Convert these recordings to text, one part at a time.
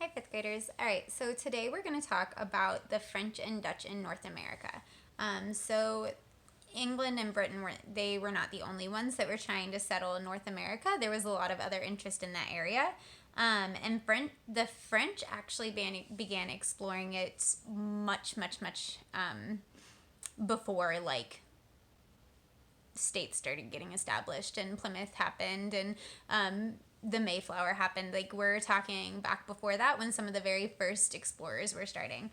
Hi, fifth graders. All right, so today we're going to talk about the French and Dutch in North America. So England and Britain were not the only ones that were trying to settle in North America. There was a lot of other interest in that area. The French actually began exploring it much before states started getting established and Plymouth happened and the Mayflower happened. Like, we're talking back before that when some of the very first explorers were starting.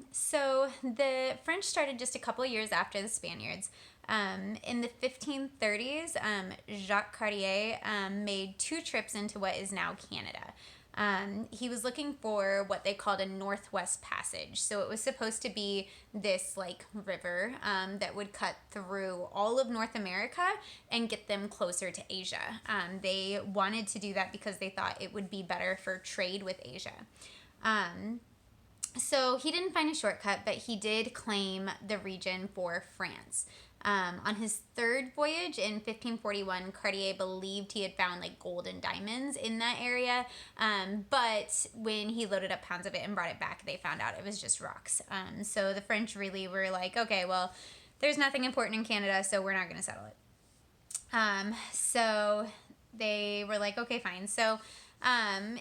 So the French started just a couple of years after the Spaniards. In the 1530s, Jacques Cartier made two trips into what is now Canada. He was looking for what they called a Northwest Passage. So it was supposed to be this river that would cut through all of North America and get them closer to Asia. They wanted to do that because they thought it would be better for trade with Asia. So he didn't find a shortcut, but he did claim the region for France. On his third voyage in 1541, Cartier believed he had found gold and diamonds in that area. But when he loaded up pounds of it and brought it back, they found out it was just rocks. So the French really were like, okay, well, there's nothing important in Canada, so we're not going to settle it. So they were like, okay, fine. So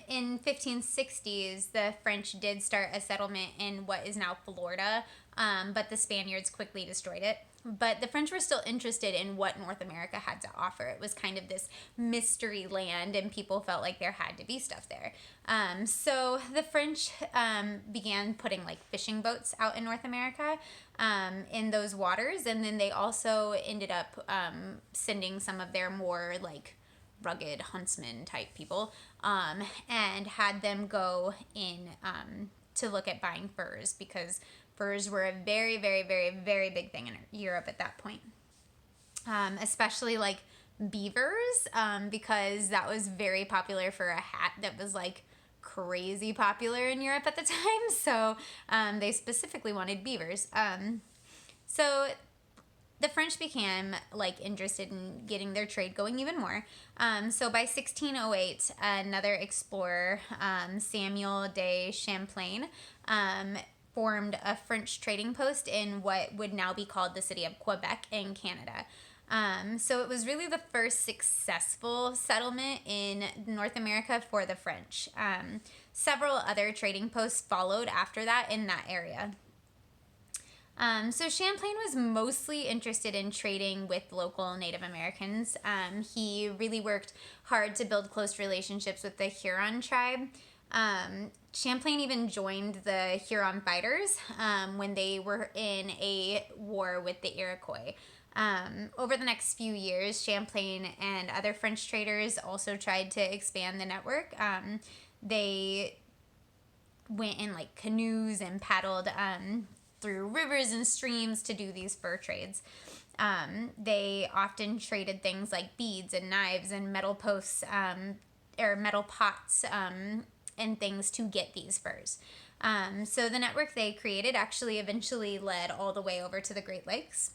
in 1560s, the French did start a settlement in what is now Florida, but the Spaniards quickly destroyed it. But the French were still interested in what North America had to offer. It was kind of this mystery land, and people felt like there had to be stuff there. So the French began putting fishing boats out in North America in those waters, and then they also ended up sending some of their more rugged huntsman type people and had them go in to look at buying furs, because furs were a very, very, very, very big thing in Europe at that point. Especially beavers, because that was very popular for a hat that was crazy popular in Europe at the time. So they specifically wanted beavers. So the French became interested in getting their trade going even more. So by 1608, another explorer, Samuel de Champlain, formed a French trading post in what would now be called the city of Quebec in Canada. So it was really the first successful settlement in North America for the French. Several other trading posts followed after that in that area. So Champlain was mostly interested in trading with local Native Americans. He really worked hard to build close relationships with the Huron tribe. Champlain even joined the Huron fighters when they were in a war with the Iroquois. Over the next few years, Champlain and other French traders also tried to expand the network. They went in canoes and paddled through rivers and streams to do these fur trades. They often traded things like beads and knives and metal posts or metal pots and things to get these furs. So the network they created actually eventually led all the way over to the Great Lakes,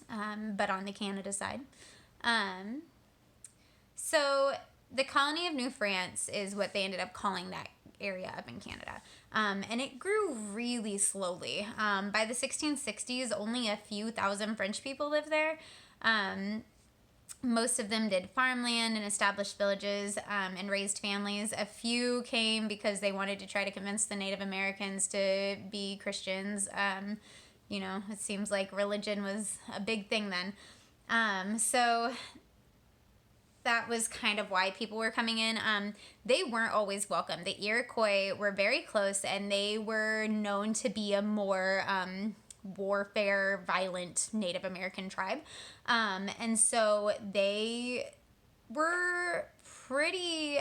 but on the Canada side. So the colony of New France is what they ended up calling that area up in Canada. And it grew really slowly. By the 1660s, only a few thousand French people lived there. Most of them did farmland and established villages and raised families. A few came because they wanted to try to convince the Native Americans to be Christians. It seems like religion was a big thing then. So that was kind of why people were coming in. They weren't always welcome. The Iroquois were very close, and they were known to be a more warfare, violent Native American tribe. And so they were pretty...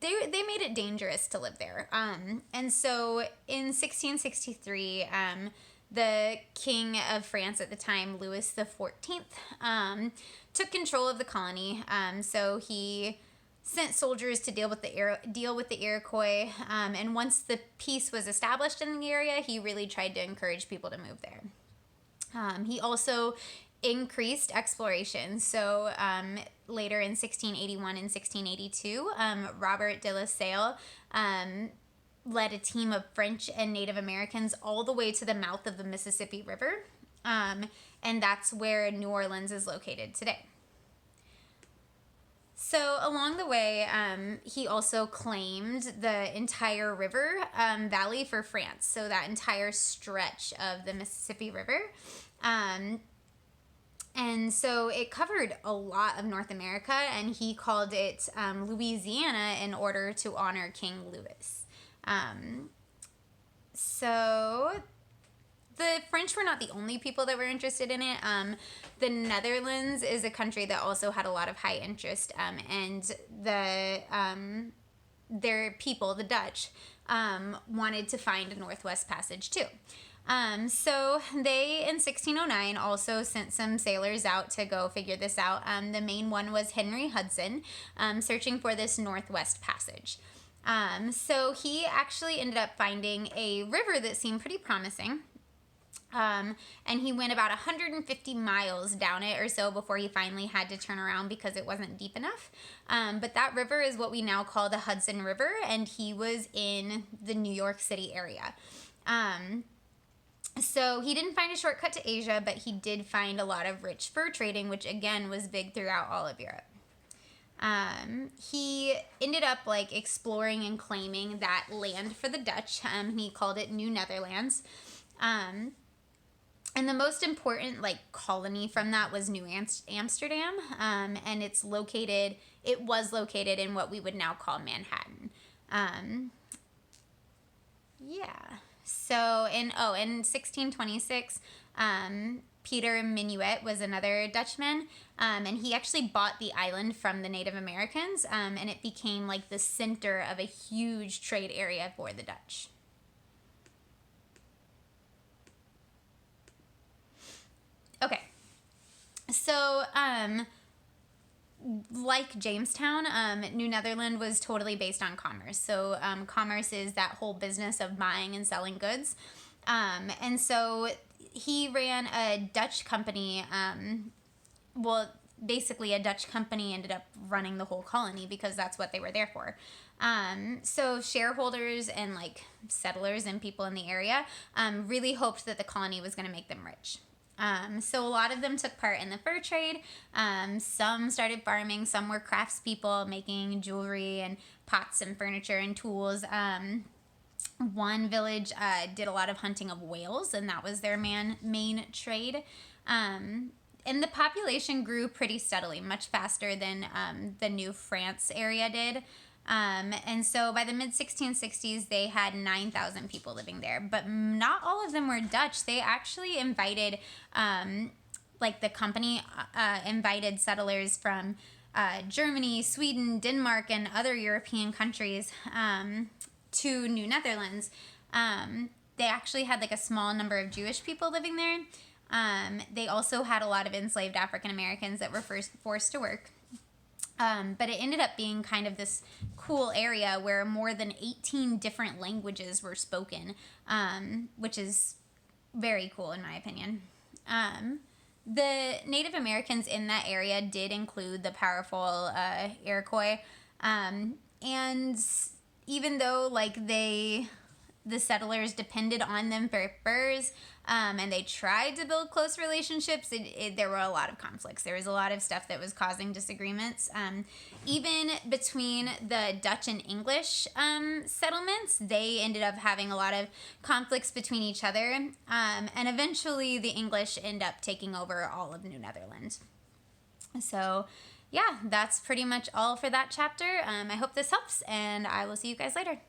They made it dangerous to live there. And so in 1663... the king of France at the time, Louis XIV, took control of the colony. So he sent soldiers to deal with the Iroquois. And once the peace was established in the area, he really tried to encourage people to move there. He also increased exploration. So later in 1681 and 1682, Robert de La Salle led a team of French and Native Americans all the way to the mouth of the Mississippi River. And that's where New Orleans is located today. So along the way, he also claimed the entire river valley for France. So that entire stretch of the Mississippi River. And so it covered a lot of North America, and he called it Louisiana in order to honor King Louis. So the French were not the only people that were interested in it. The Netherlands is a country that also had a lot of high interest, and their people, the Dutch, wanted to find a Northwest Passage too. So they, in 1609, also sent some sailors out to go figure this out. The main one was Henry Hudson, searching for this Northwest Passage. So he actually ended up finding a river that seemed pretty promising. And he went about 150 miles down it or so before he finally had to turn around because it wasn't deep enough. But that river is what we now call the Hudson River, and he was in the New York City area. So he didn't find a shortcut to Asia, but he did find a lot of rich fur trading, which again was big throughout all of Europe. He ended up exploring and claiming that land for the Dutch. He called it New Netherlands. And the most important colony from that was New Amsterdam, and it was located in what we would now call Manhattan. So in 1626, Peter Minuit was another Dutchman, and he actually bought the island from the Native Americans, and it became the center of a huge trade area for the Dutch. Okay, so like Jamestown, New Netherland was totally based on commerce. So commerce is that whole business of buying and selling goods. And so he ran a Dutch company. Basically a Dutch company ended up running the whole colony because that's what they were there for. So shareholders and settlers and people in the area really hoped that the colony was going to make them rich. So a lot of them took part in the fur trade. Some started farming. Some were craftspeople making jewelry and pots and furniture and tools. One village did a lot of hunting of whales, and that was their main trade. And the population grew pretty steadily, much faster than the New France area did. And so by the mid-1660s, they had 9,000 people living there. But not all of them were Dutch. They actually invited, the company invited settlers from Germany, Sweden, Denmark, and other European countries to New Netherlands. They actually had a small number of Jewish people living there. They also had a lot of enslaved African Americans that were forced to work. But it ended up being kind of this cool area where more than 18 different languages were spoken, which is very cool in my opinion. The Native Americans in that area did include the powerful Iroquois, and even though the settlers depended on them for furs, and they tried to build close relationships, there were a lot of conflicts. There was a lot of stuff that was causing disagreements. Even between the Dutch and English settlements, they ended up having a lot of conflicts between each other. And eventually the English end up taking over all of New Netherland. So yeah, that's pretty much all for that chapter. I hope this helps, and I will see you guys later.